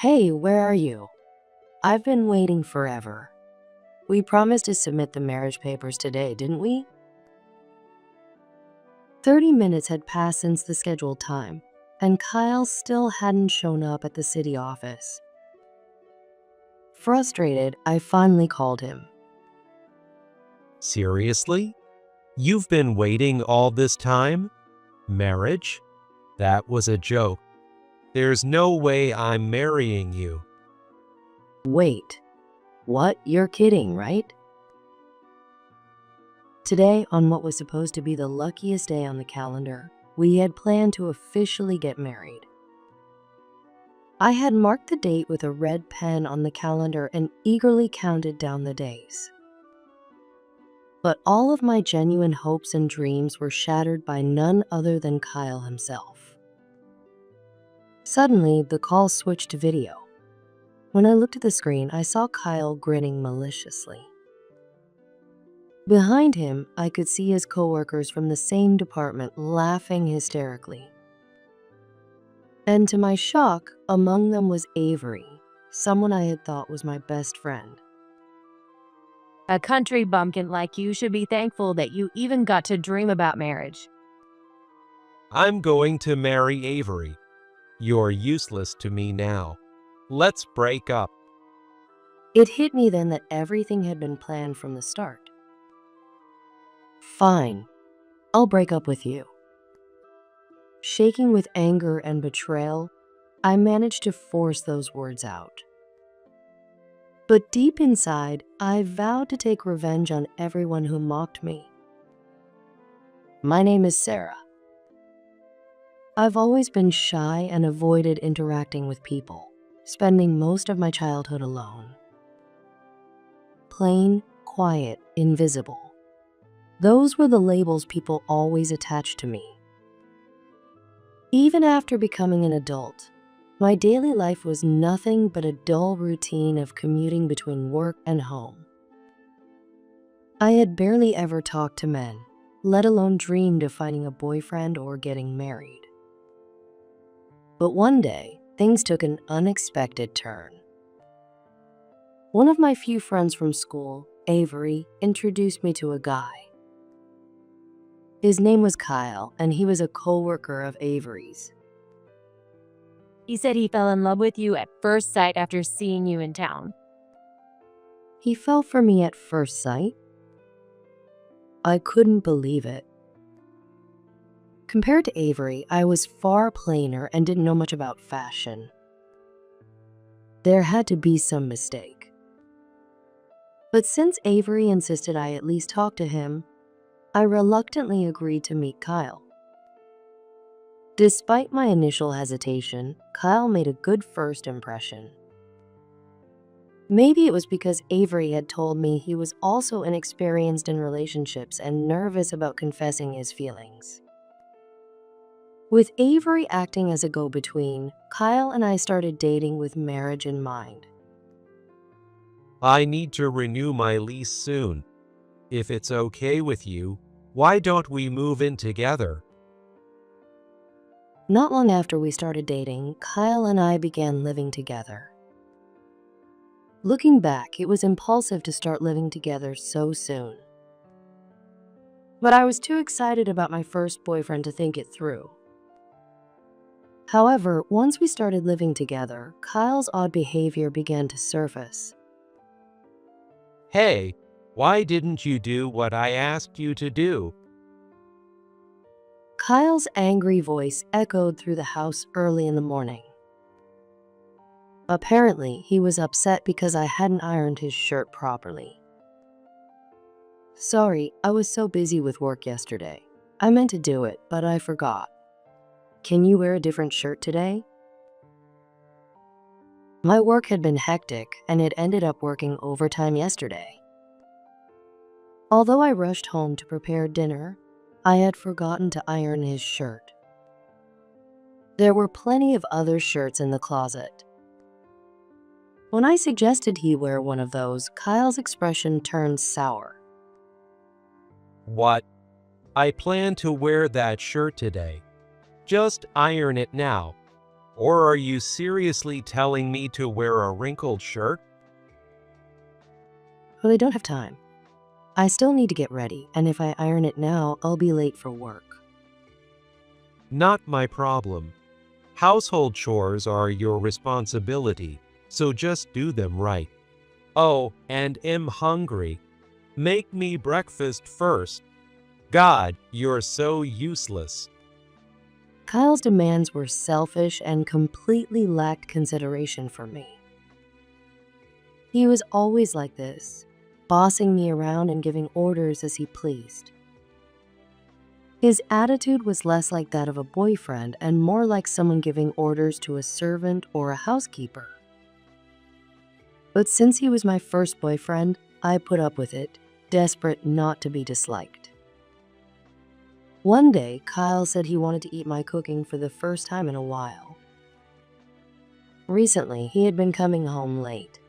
Hey, where are you? I've been waiting forever. We promised to submit the marriage papers today, didn't we? 30 minutes had passed since the scheduled time, and Kyle still hadn't shown up at the city office. Frustrated, I finally called him. Seriously? You've been waiting all this time? Marriage? That was a joke. There's no way I'm marrying you. Wait, what? You're kidding, right? Today, on what was supposed to be the luckiest day on the calendar, we had planned to officially get married. I had marked the date with a red pen on the calendar and eagerly counted down the days. But all of my genuine hopes and dreams were shattered by none other than Kyle himself. Suddenly, the call switched to video. When I looked at the screen, I saw Kyle grinning maliciously. Behind him, I could see his coworkers from the same department laughing hysterically. And to my shock, among them was Avery, someone I had thought was my best friend. A country bumpkin like you should be thankful that you even got to dream about marriage. I'm going to marry Avery. You're useless to me now. Let's break up. It hit me then that everything had been planned from the start. Fine, I'll break up with you. Shaking with anger and betrayal, I managed to force those words out. But deep inside, I vowed to take revenge on everyone who mocked me. My name is Sarah. I've always been shy and avoided interacting with people, spending most of my childhood alone. Plain, quiet, invisible. Those were the labels people always attached to me. Even after becoming an adult, my daily life was nothing but a dull routine of commuting between work and home. I had barely ever talked to men, let alone dreamed of finding a boyfriend or getting married. But one day, things took an unexpected turn. One of my few friends from school, Avery, introduced me to a guy. His name was Kyle, and he was a co-worker of Avery's. He said he fell in love with you at first sight after seeing you in town. He fell for me at first sight? I couldn't believe it. Compared to Avery, I was far plainer and didn't know much about fashion. There had to be some mistake. But since Avery insisted I at least talk to him, I reluctantly agreed to meet Kyle. Despite my initial hesitation, Kyle made a good first impression. Maybe it was because Avery had told me he was also inexperienced in relationships and nervous about confessing his feelings. With Avery acting as a go-between, Kyle and I started dating with marriage in mind. I need to renew my lease soon. If it's okay with you, why don't we move in together? Not long after we started dating, Kyle and I began living together. Looking back, it was impulsive to start living together so soon. But I was too excited about my first boyfriend to think it through. However, once we started living together, Kyle's odd behavior began to surface. Hey, why didn't you do what I asked you to do? Kyle's angry voice echoed through the house early in the morning. Apparently, he was upset because I hadn't ironed his shirt properly. Sorry, I was so busy with work yesterday. I meant to do it, but I forgot. Can you wear a different shirt today? My work had been hectic, and it ended up working overtime yesterday. Although I rushed home to prepare dinner, I had forgotten to iron his shirt. There were plenty of other shirts in the closet. When I suggested he wear one of those, Kyle's expression turned sour. What? I plan to wear that shirt today. Just iron it now. Or are you seriously telling me to wear a wrinkled shirt? Well, I don't have time. I still need to get ready, and if I iron it now, I'll be late for work. Not my problem. Household chores are your responsibility, so just do them right. Oh, and am hungry. Make me breakfast first. God, you're so useless. Kyle's demands were selfish and completely lacked consideration for me. He was always like this, bossing me around and giving orders as he pleased. His attitude was less like that of a boyfriend and more like someone giving orders to a servant or a housekeeper. But since he was my first boyfriend, I put up with it, desperate not to be disliked. One day, Kyle said he wanted to eat my cooking for the first time in a while. Recently, he had been coming home late,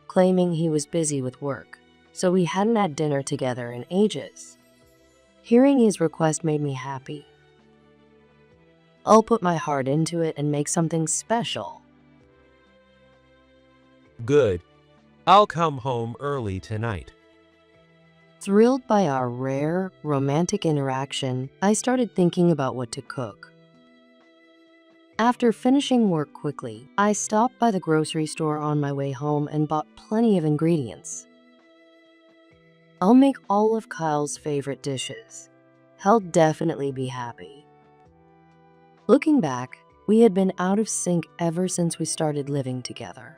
claiming he was busy with work, so we hadn't had dinner together in ages. Hearing his request made me happy. I'll put my heart into it and make something special. Good. I'll come home early tonight. Thrilled by our rare, romantic interaction, I started thinking about what to cook. After finishing work quickly, I stopped by the grocery store on my way home and bought plenty of ingredients. I'll make all of Kyle's favorite dishes. He'll definitely be happy. Looking back, we had been out of sync ever since we started living together.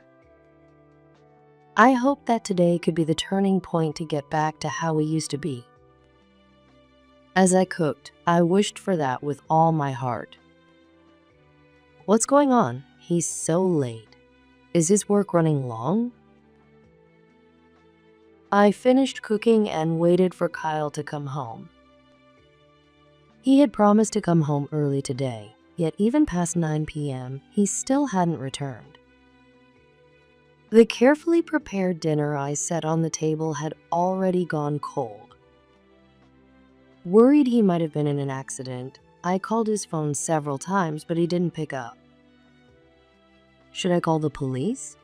I hoped that today could be the turning point to get back to how we used to be. As I cooked, I wished for that with all my heart. What's going on? He's so late. Is his work running long? I finished cooking and waited for Kyle to come home. He had promised to come home early today, yet even past 9 p.m., he still hadn't returned. The carefully prepared dinner I set on the table had already gone cold. Worried he might have been in an accident, I called his phone several times, but he didn't pick up. Should I call the police?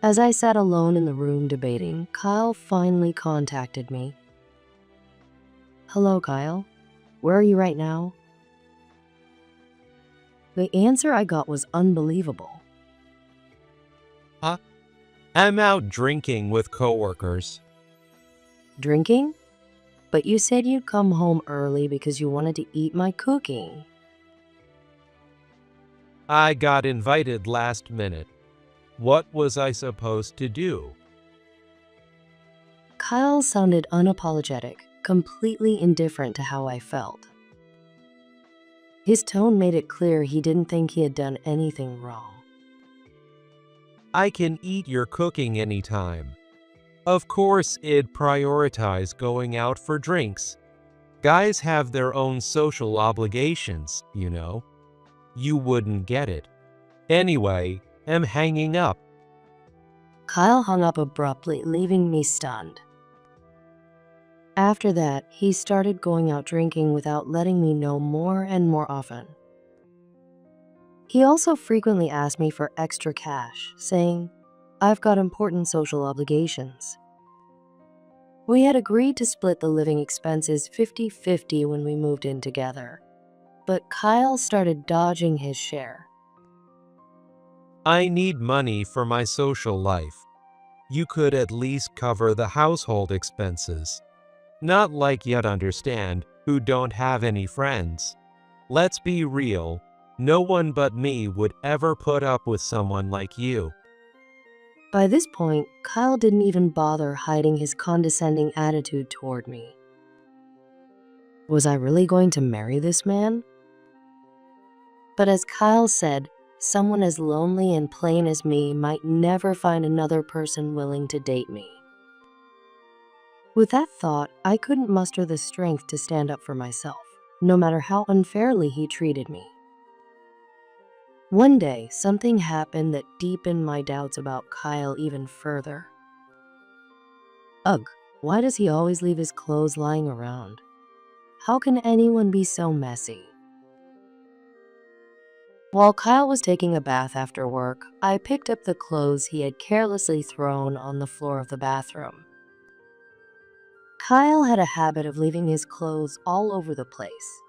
As I sat alone in the room debating, Kyle finally contacted me. Hello, Kyle. Where are you right now? The answer I got was unbelievable. I'm out drinking with coworkers. Drinking? But you said you'd come home early because you wanted to eat my cooking. I got invited last minute. What was I supposed to do? Kyle sounded unapologetic, completely indifferent to how I felt. His tone made it clear he didn't think he had done anything wrong. I can eat your cooking anytime. Of course, it'd prioritize going out for drinks. Guys have their own social obligations, you know. You wouldn't get it. Anyway, I'm hanging up. Kyle hung up abruptly, leaving me stunned. After that, he started going out drinking without letting me know more and more often. He also frequently asked me for extra cash, saying, I've got important social obligations. We had agreed to split the living expenses 50-50 when we moved in together, but Kyle started dodging his share. I need money for my social life. You could at least cover the household expenses. Not like you'd understand, who don't have any friends. Let's be real, no one but me would ever put up with someone like you. By this point, Kyle didn't even bother hiding his condescending attitude toward me. Was I really going to marry this man? But as Kyle said, someone as lonely and plain as me might never find another person willing to date me. With that thought, I couldn't muster the strength to stand up for myself, no matter how unfairly he treated me. One day, something happened that deepened my doubts about Kyle even further. Ugh, why does he always leave his clothes lying around? How can anyone be so messy? While Kyle was taking a bath after work, I picked up the clothes he had carelessly thrown on the floor of the bathroom. Kyle had a habit of leaving his clothes all over the place.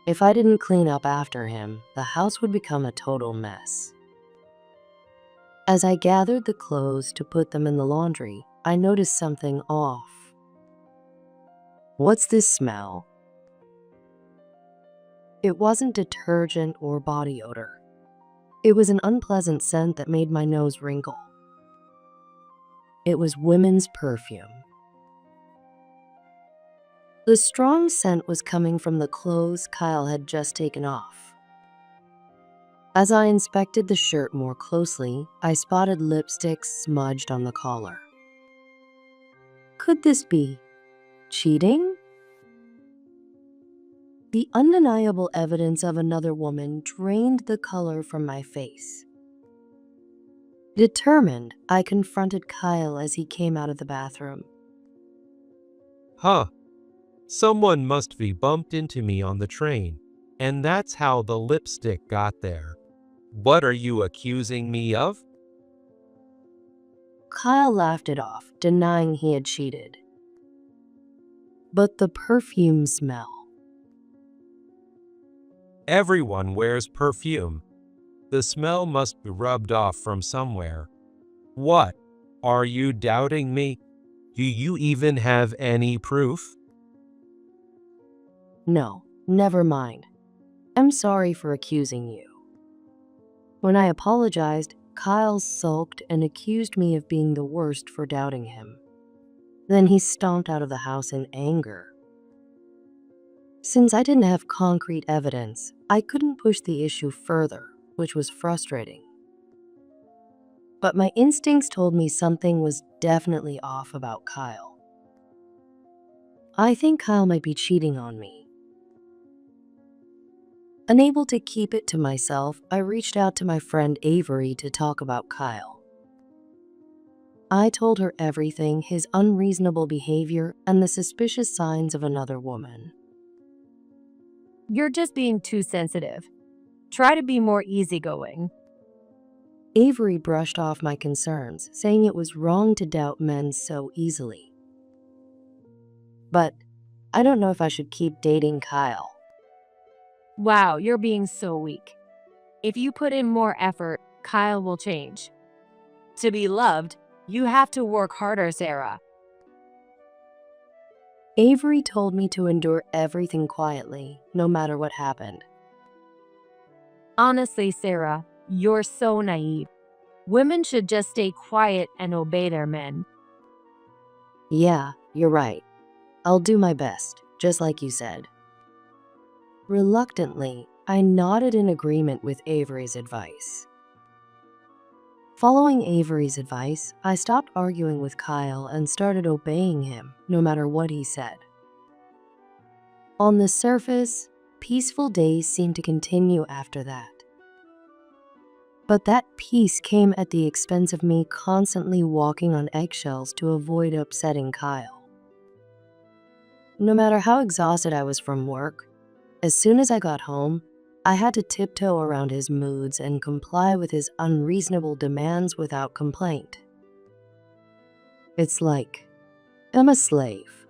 If I didn't clean up after him, the house would become a total mess. As I gathered the clothes to put them in the laundry, I noticed something off. "What's this smell?" It wasn't detergent or body odor. It was an unpleasant scent that made my nose wrinkle. It was women's perfume. The strong scent was coming from the clothes Kyle had just taken off. As I inspected the shirt more closely, I spotted lipstick smudged on the collar. Could this be cheating? The undeniable evidence of another woman drained the color from my face. Determined, I confronted Kyle as he came out of the bathroom. Huh. Someone must be bumped into me on the train, and that's how the lipstick got there. What are you accusing me of? Kyle laughed it off, denying he had cheated. But the perfume smell. Everyone wears perfume. The smell must be rubbed off from somewhere. What? Are you doubting me? Do you even have any proof? No, never mind. I'm sorry for accusing you. When I apologized, Kyle sulked and accused me of being the worst for doubting him. Then he stomped out of the house in anger. Since I didn't have concrete evidence, I couldn't push the issue further, which was frustrating. But my instincts told me something was definitely off about Kyle. I think Kyle might be cheating on me. Unable to keep it to myself, I reached out to my friend Avery to talk about Kyle. I told her everything, his unreasonable behavior, and the suspicious signs of another woman. You're just being too sensitive. Try to be more easygoing. Avery brushed off my concerns, saying it was wrong to doubt men so easily. But I don't know if I should keep dating Kyle. Wow, you're being so weak. If you put in more effort, Kyle will change. To be loved, you have to work harder, Sarah. Avery told me to endure everything quietly, no matter what happened. Honestly, Sarah, you're so naive. Women should just stay quiet and obey their men. Yeah, you're right. I'll do my best, just like you said. Reluctantly, I nodded in agreement with Avery's advice. Following Avery's advice, I stopped arguing with Kyle and started obeying him, no matter what he said. On the surface, peaceful days seemed to continue after that. But that peace came at the expense of me constantly walking on eggshells to avoid upsetting Kyle. No matter how exhausted I was from work, as soon as I got home, I had to tiptoe around his moods and comply with his unreasonable demands without complaint. It's like I'm a slave.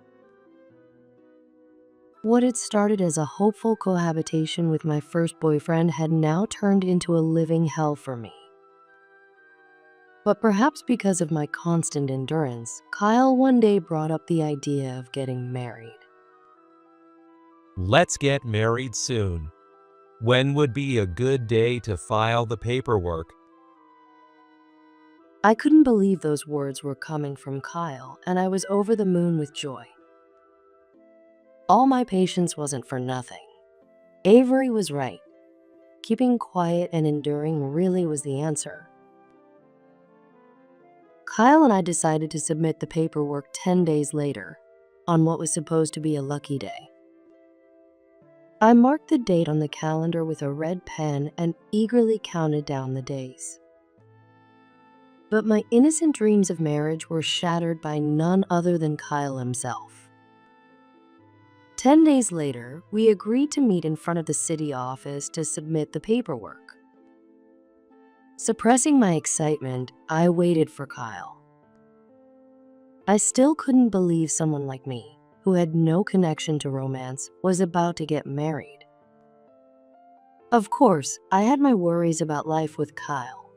What had started as a hopeful cohabitation with my first boyfriend had now turned into a living hell for me. But perhaps because of my constant endurance, Kyle one day brought up the idea of getting married. Let's get married soon. When would be a good day to file the paperwork? I couldn't believe those words were coming from Kyle, and I was over the moon with joy. All my patience wasn't for nothing. Avery was right. Keeping quiet and enduring really was the answer. Kyle and I decided to submit the paperwork 10 days later, on what was supposed to be a lucky day. I marked the date on the calendar with a red pen and eagerly counted down the days. But my innocent dreams of marriage were shattered by none other than Kyle himself. 10 days later, we agreed to meet in front of the city office to submit the paperwork. Suppressing my excitement, I waited for Kyle. I still couldn't believe someone like me, who had no connection to romance, was about to get married. Of course, I had my worries about life with Kyle.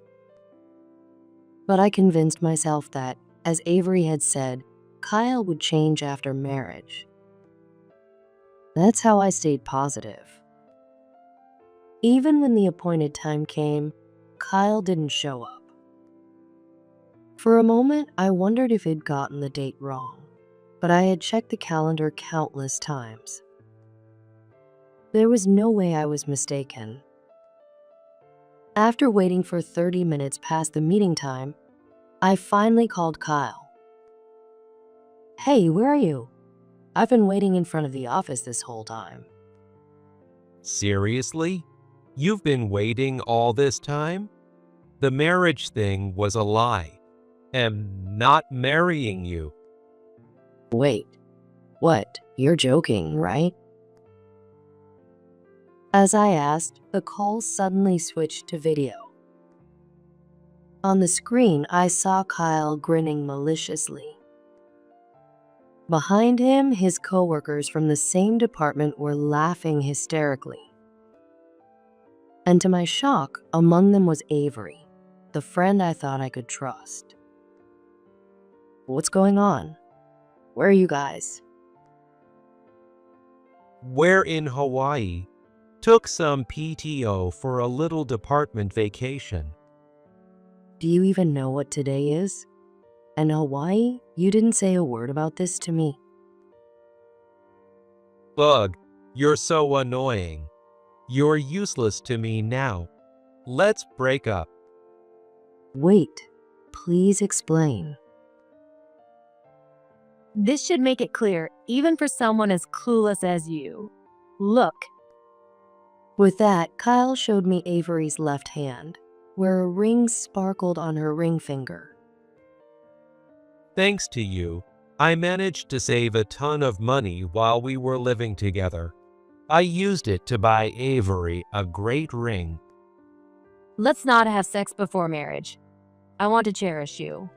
But I convinced myself that, as Avery had said, Kyle would change after marriage. That's how I stayed positive. Even when the appointed time came, Kyle didn't show up. For a moment, I wondered if he'd gotten the date wrong, but I had checked the calendar countless times. There was no way I was mistaken. After waiting for 30 minutes past the meeting time, I finally called Kyle. "Hey, where are you? I've been waiting in front of the office this whole time." Seriously? You've been waiting all this time? The marriage thing was a lie. I'm not marrying you. "Wait, what? You're joking, right?" As I asked, the call suddenly switched to video. On the screen, I saw Kyle grinning maliciously. Behind him, his coworkers from the same department were laughing hysterically. And to my shock, among them was Avery, the friend I thought I could trust. "What's going on? Where are you guys?" We're in Hawaii. Took some PTO for a little department vacation. "Do you even know what today is? And Hawaii? You didn't say a word about this to me." Bug, you're so annoying. You're useless to me now. Let's break up. "Wait, please explain." This should make it clear, even for someone as clueless as you. Look. With that, Kyle showed me Avery's left hand, where a ring sparkled on her ring finger. Thanks to you, I managed to save a ton of money while we were living together. I used it to buy Avery a great ring. Let's not have sex before marriage. I want to cherish you.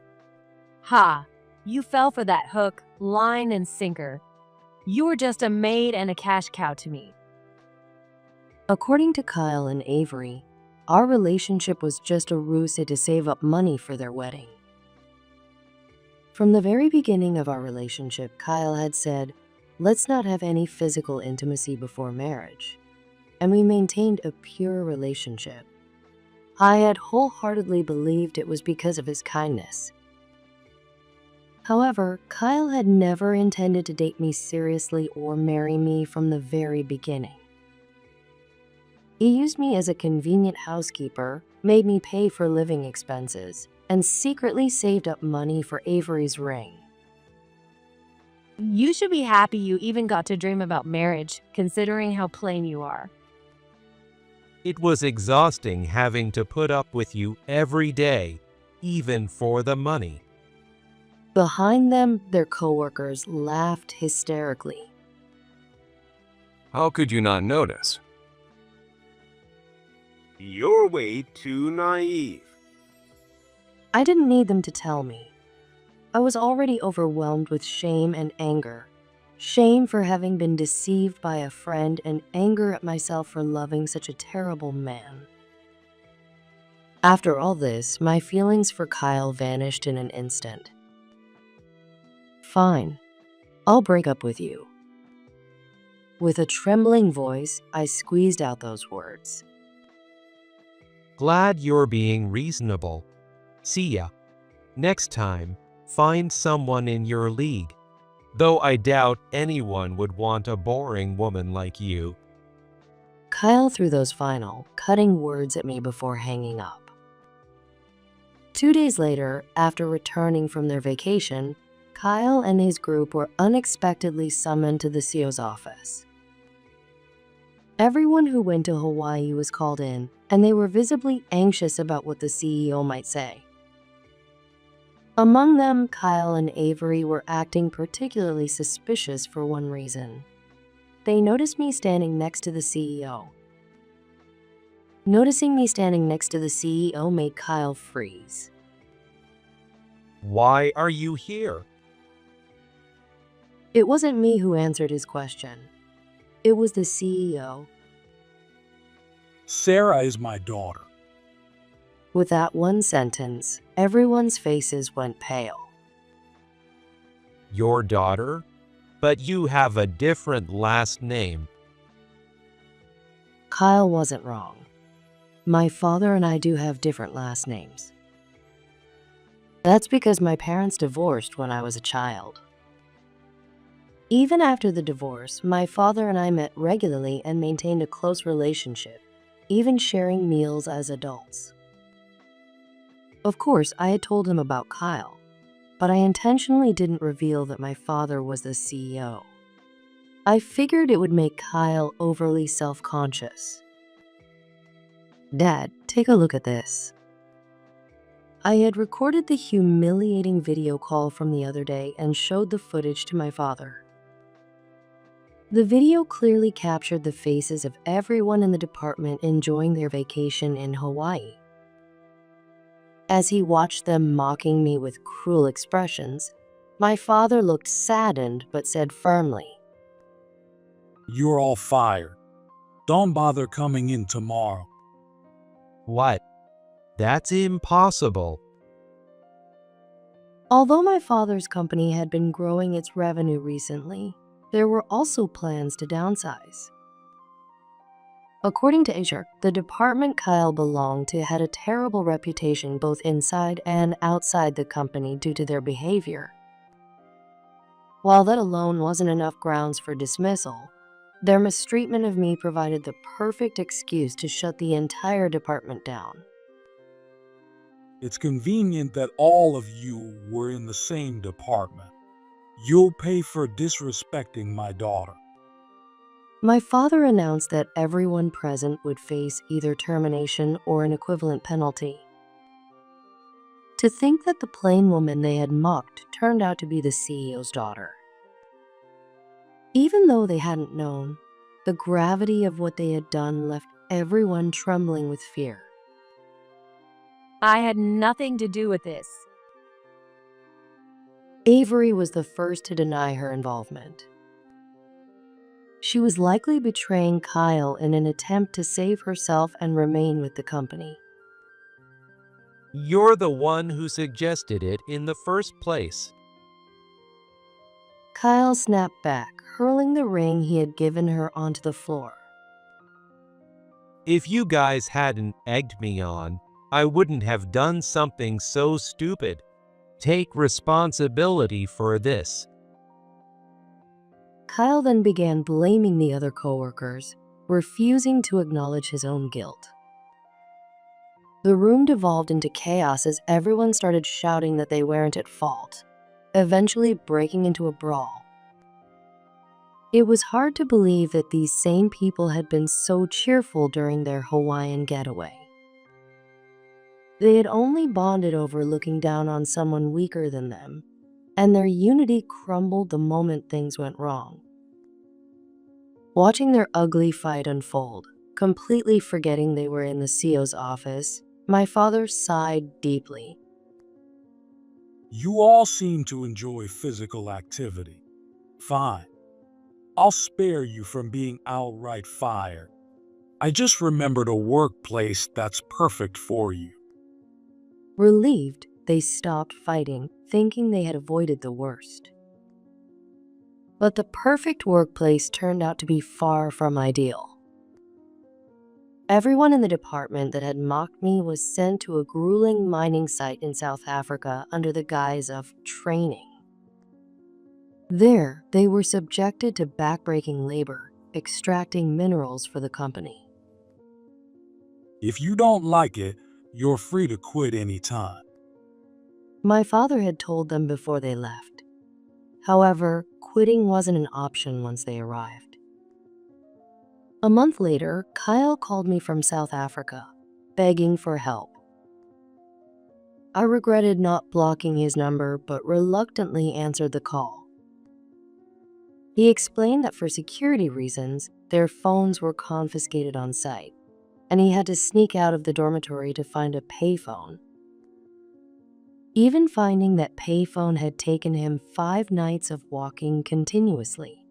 Ha! You fell for that hook, line, and sinker. You were just a maid and a cash cow to me. According to Kyle and Avery, our relationship was just a ruse to save up money for their wedding. From the very beginning of our relationship, Kyle had said, "Let's not have any physical intimacy before marriage," and we maintained a pure relationship. I had wholeheartedly believed it was because of his kindness. However, Kyle had never intended to date me seriously or marry me from the very beginning. He used me as a convenient housekeeper, made me pay for living expenses, and secretly saved up money for Avery's ring. You should be happy you even got to dream about marriage, considering how plain you are. It was exhausting having to put up with you every day, even for the money. Behind them, their coworkers laughed hysterically. How could you not notice? You're way too naive. I didn't need them to tell me. I was already overwhelmed with shame and anger. Shame for having been deceived by a friend and anger at myself for loving such a terrible man. After all this, my feelings for Kyle vanished in an instant. "Fine, I'll break up with you." With a trembling voice, I squeezed out those words. Glad you're being reasonable. See ya. Next time, find someone in your league. Though I doubt anyone would want a boring woman like you. Kyle threw those final, cutting words at me before hanging up. 2 days later, after returning from their vacation, Kyle and his group were unexpectedly summoned to the CEO's office. Everyone who went to Hawaii was called in, and they were visibly anxious about what the CEO might say. Among them, Kyle and Avery were acting particularly suspicious for one reason. they noticed me standing next to the CEO. Noticing me standing next to the CEO made Kyle freeze. Why are you here? It wasn't me who answered his question. It was the CEO. Sarah is my daughter. With that one sentence, everyone's faces went pale. Your daughter? But you have a different last name. Kyle wasn't wrong. My father and I do have different last names. That's because my parents divorced when I was a child. Even after the divorce, my father and I met regularly and maintained a close relationship, even sharing meals as adults. Of course, I had told him about Kyle, but I intentionally didn't reveal that my father was the CEO. I figured it would make Kyle overly self-conscious. Dad, take a look at this. I had recorded the humiliating video call from the other day and showed the footage to my father. The video clearly captured the faces of everyone in the department enjoying their vacation in Hawaii. As he watched them mocking me with cruel expressions, my father looked saddened but said firmly, You're all fired. Don't bother coming in tomorrow. What? That's impossible. Although my father's company had been growing its revenue recently, there were also plans to downsize. According to HR, the department Kyle belonged to had a terrible reputation both inside and outside the company due to their behavior. While that alone wasn't enough grounds for dismissal, their mistreatment of me provided the perfect excuse to shut the entire department down. It's convenient that all of you were in the same department. You'll pay for disrespecting my daughter. My father announced that everyone present would face either termination or an equivalent penalty. To think that the plain woman they had mocked turned out to be the CEO's daughter. Even though they hadn't known, the gravity of what they had done left everyone trembling with fear. I had nothing to do with this. Avery was the first to deny her involvement. She was likely betraying Kyle in an attempt to save herself and remain with the company. You're the one who suggested it in the first place. Kyle snapped back, hurling the ring he had given her onto the floor. If you guys hadn't egged me on, I wouldn't have done something so stupid. Take responsibility for this. Kyle then began blaming the other coworkers, refusing to acknowledge his own guilt. The room devolved into chaos as everyone started shouting that they weren't at fault, eventually breaking into a brawl. It was hard to believe that these same people had been so cheerful during their Hawaiian getaway. They had only bonded over looking down on someone weaker than them, and their unity crumbled the moment things went wrong. Watching their ugly fight unfold, completely forgetting they were in the CEO's office, my father sighed deeply. You all seem to enjoy physical activity. Fine. I'll spare you from being outright fired. I just remembered a workplace that's perfect for you. Relieved, they stopped fighting, thinking they had avoided the worst. But the perfect workplace turned out to be far from ideal. Everyone in the department that had mocked me was sent to a grueling mining site in South Africa under the guise of training. There, they were subjected to backbreaking labor, extracting minerals for the company. If you don't like it, you're free to quit anytime. My father had told them before they left. However, quitting wasn't an option once they arrived. A month later, Kyle called me from South Africa, begging for help. I regretted not blocking his number, but reluctantly answered the call. He explained that for security reasons, their phones were confiscated on site, and he had to sneak out of the dormitory to find a payphone. Even finding that payphone had taken him 5 nights of walking continuously.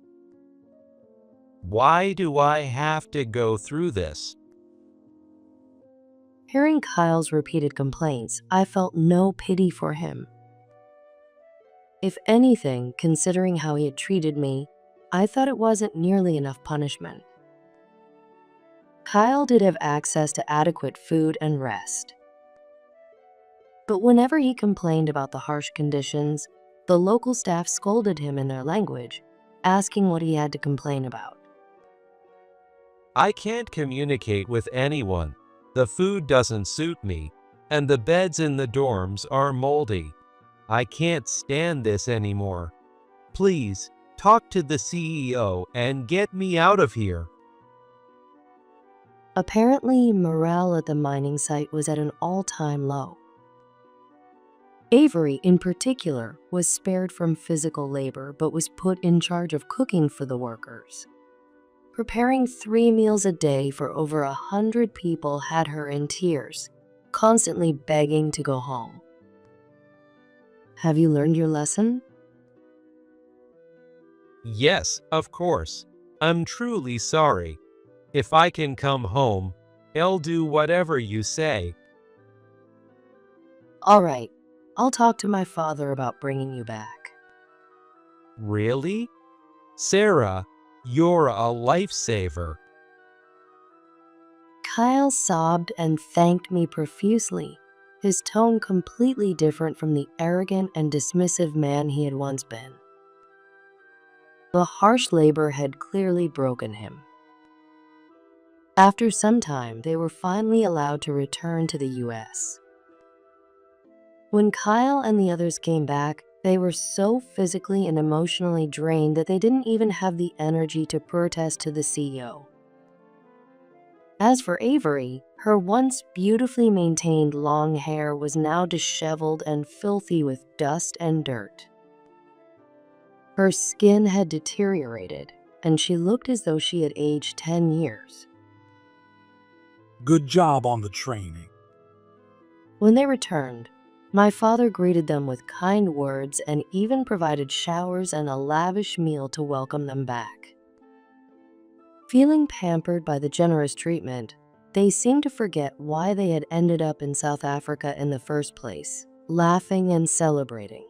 Why do I have to go through this? Hearing Kyle's repeated complaints, I felt no pity for him. If anything, considering how he had treated me, I thought it wasn't nearly enough punishment. Kyle did have access to adequate food and rest. But whenever he complained about the harsh conditions, the local staff scolded him in their language, asking what he had to complain about. I can't communicate with anyone. The food doesn't suit me, and the beds in the dorms are moldy. I can't stand this anymore. Please, talk to the CEO and get me out of here. Apparently, morale at the mining site was at an all-time low. Avery, in particular, was spared from physical labor but was put in charge of cooking for the workers. Preparing 3 meals a day for over 100 people had her in tears, constantly begging to go home. Have you learned your lesson? Yes, of course. I'm truly sorry. If I can come home, I'll do whatever you say. All right, I'll talk to my father about bringing you back. Really? Sarah, you're a lifesaver. Kyle sobbed and thanked me profusely, his tone completely different from the arrogant and dismissive man he had once been. The harsh labor had clearly broken him. After some time, they were finally allowed to return to the US. When Kyle and the others came back, they were so physically and emotionally drained that they didn't even have the energy to protest to the CEO. As for Avery, her once beautifully maintained long hair was now disheveled and filthy with dust and dirt. Her skin had deteriorated, and she looked as though she had aged 10 years. Good job on the training. When they returned, my father greeted them with kind words and even provided showers and a lavish meal to welcome them back. Feeling pampered by the generous treatment, they seemed to forget why they had ended up in South Africa in the first place, laughing and celebrating.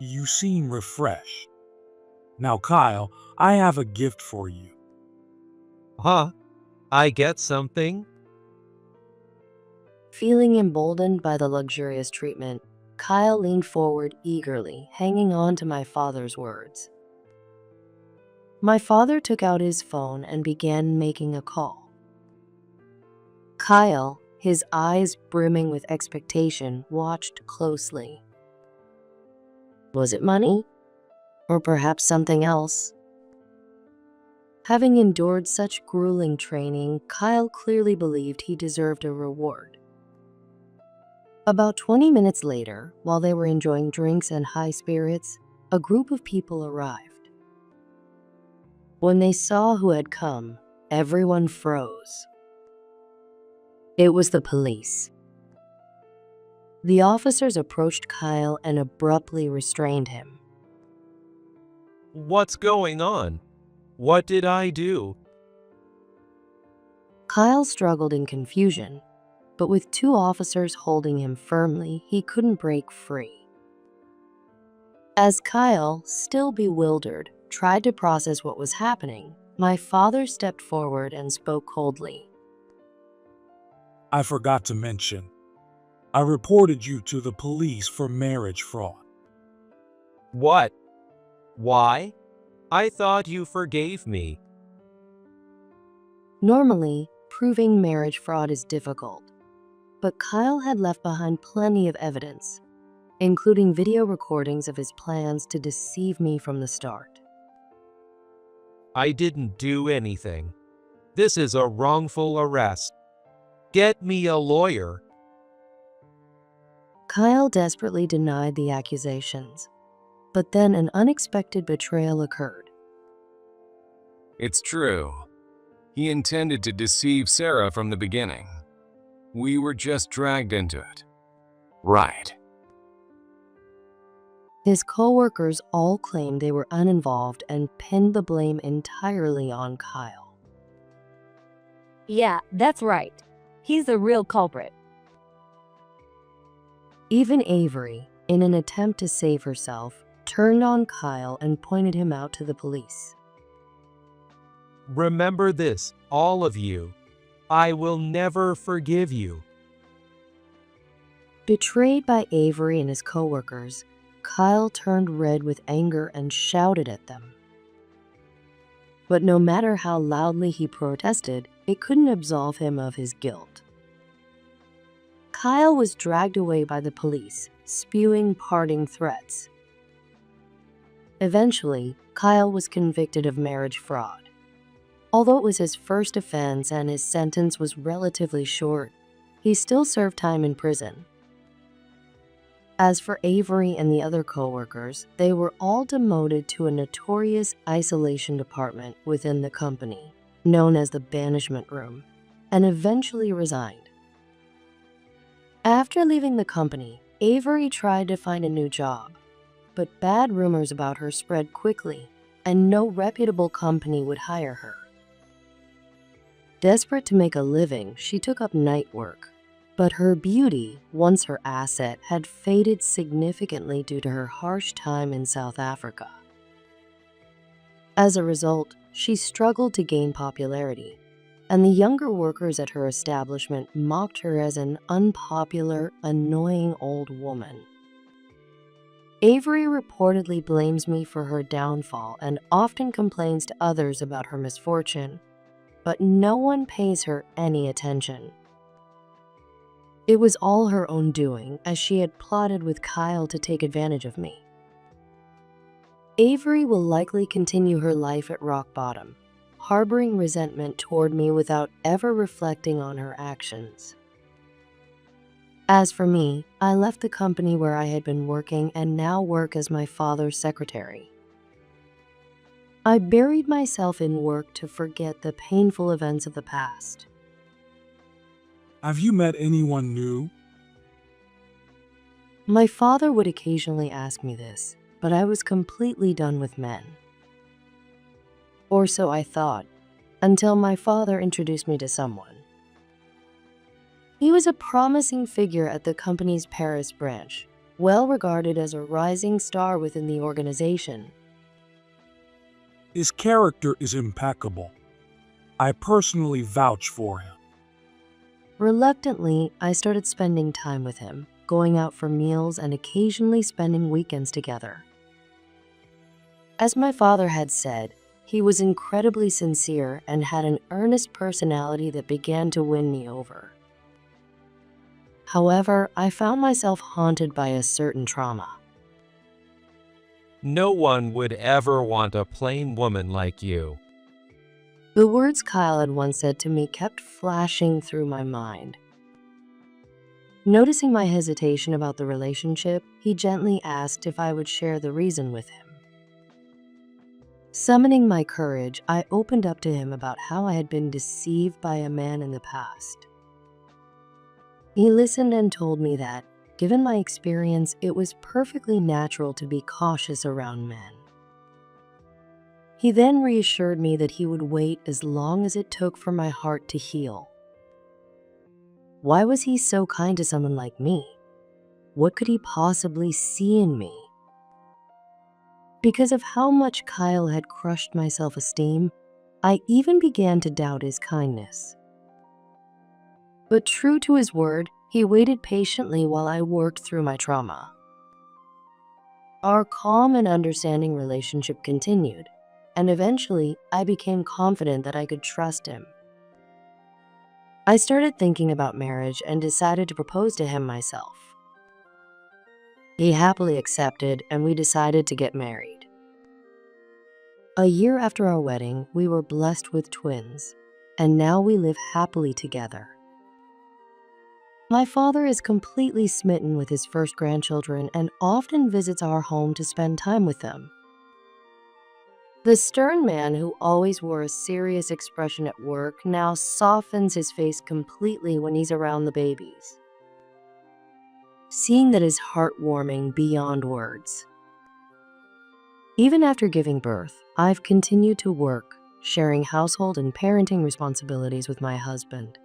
You seem refreshed. Now, Kyle, I have a gift for you. Huh? I get something? Feeling emboldened by the luxurious treatment, Kyle leaned forward eagerly, hanging on to my father's words. My father took out his phone and began making a call. Kyle, his eyes brimming with expectation, watched closely. Was it money? Or perhaps something else? Having endured such grueling training, Kyle clearly believed he deserved a reward. About 20 minutes later, while they were enjoying drinks and high spirits, a group of people arrived. When they saw who had come, everyone froze. It was the police. The officers approached Kyle and abruptly restrained him. What's going on? What did I do? Kyle struggled in confusion, but with 2 officers holding him firmly, he couldn't break free. As Kyle, still bewildered, tried to process what was happening, my father stepped forward and spoke coldly. I forgot to mention, I reported you to the police for marriage fraud. What? Why? I thought you forgave me. Normally, proving marriage fraud is difficult, but Kyle had left behind plenty of evidence, including video recordings of his plans to deceive me from the start. I didn't do anything. This is a wrongful arrest. Get me a lawyer. Kyle desperately denied the accusations. But then an unexpected betrayal occurred. It's true. He intended to deceive Sarah from the beginning. We were just dragged into it. Right. His co-workers all claimed they were uninvolved and pinned the blame entirely on Kyle. Yeah, that's right. He's the real culprit. Even Avery, in an attempt to save herself, turned on Kyle and pointed him out to the police. Remember this, all of you. I will never forgive you. Betrayed by Avery and his co-workers, Kyle turned red with anger and shouted at them. But no matter how loudly he protested, it couldn't absolve him of his guilt. Kyle was dragged away by the police, spewing parting threats. Eventually, Kyle was convicted of marriage fraud. Although it was his first offense and his sentence was relatively short, he still served time in prison. As for Avery and the other co-workers, they were all demoted to a notorious isolation department within the company, known as the banishment room, and eventually resigned. After leaving the company, Avery tried to find a new job, but bad rumors about her spread quickly, and no reputable company would hire her. Desperate to make a living, she took up night work. But her beauty, once her asset, had faded significantly due to her harsh time in South Africa. As a result, she struggled to gain popularity, and the younger workers at her establishment mocked her as an unpopular, annoying old woman. Avery reportedly blames me for her downfall and often complains to others about her misfortune, but no one pays her any attention. It was all her own doing, as she had plotted with Kyle to take advantage of me. Avery will likely continue her life at rock bottom, harboring resentment toward me without ever reflecting on her actions. As for me, I left the company where I had been working and now work as my father's secretary. I buried myself in work to forget the painful events of the past. Have you met anyone new? My father would occasionally ask me this, but I was completely done with men. Or so I thought, until my father introduced me to someone. He was a promising figure at the company's Paris branch, well regarded as a rising star within the organization. His character is impeccable. I personally vouch for him. Reluctantly, I started spending time with him, going out for meals and occasionally spending weekends together. As my father had said, he was incredibly sincere and had an earnest personality that began to win me over. However, I found myself haunted by a certain trauma. No one would ever want a plain woman like you. The words Kyle had once said to me kept flashing through my mind. Noticing my hesitation about the relationship, he gently asked if I would share the reason with him. Summoning my courage, I opened up to him about how I had been deceived by a man in the past. He listened and told me that, given my experience, it was perfectly natural to be cautious around men. He then reassured me that he would wait as long as it took for my heart to heal. Why was he so kind to someone like me? What could he possibly see in me? Because of how much Kyle had crushed my self-esteem, I even began to doubt his kindness. But true to his word, he waited patiently while I worked through my trauma. Our calm and understanding relationship continued, and eventually I became confident that I could trust him. I started thinking about marriage and decided to propose to him myself. He happily accepted, and we decided to get married. A year after our wedding, we were blessed with twins, and now we live happily together. My father is completely smitten with his first grandchildren and often visits our home to spend time with them. The stern man who always wore a serious expression at work now softens his face completely when he's around the babies. Seeing that is heartwarming beyond words. Even after giving birth, I've continued to work, sharing household and parenting responsibilities with my husband.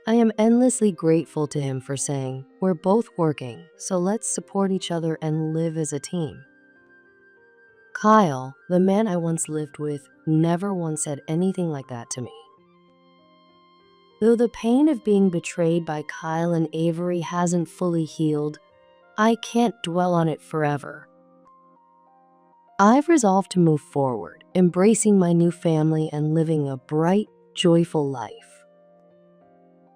I am endlessly grateful to him for saying, "We're both working, so let's support each other and live as a team." Kyle, the man I once lived with, never once said anything like that to me. Though the pain of being betrayed by Kyle and Avery hasn't fully healed, I can't dwell on it forever. I've resolved to move forward, embracing my new family and living a bright, joyful life.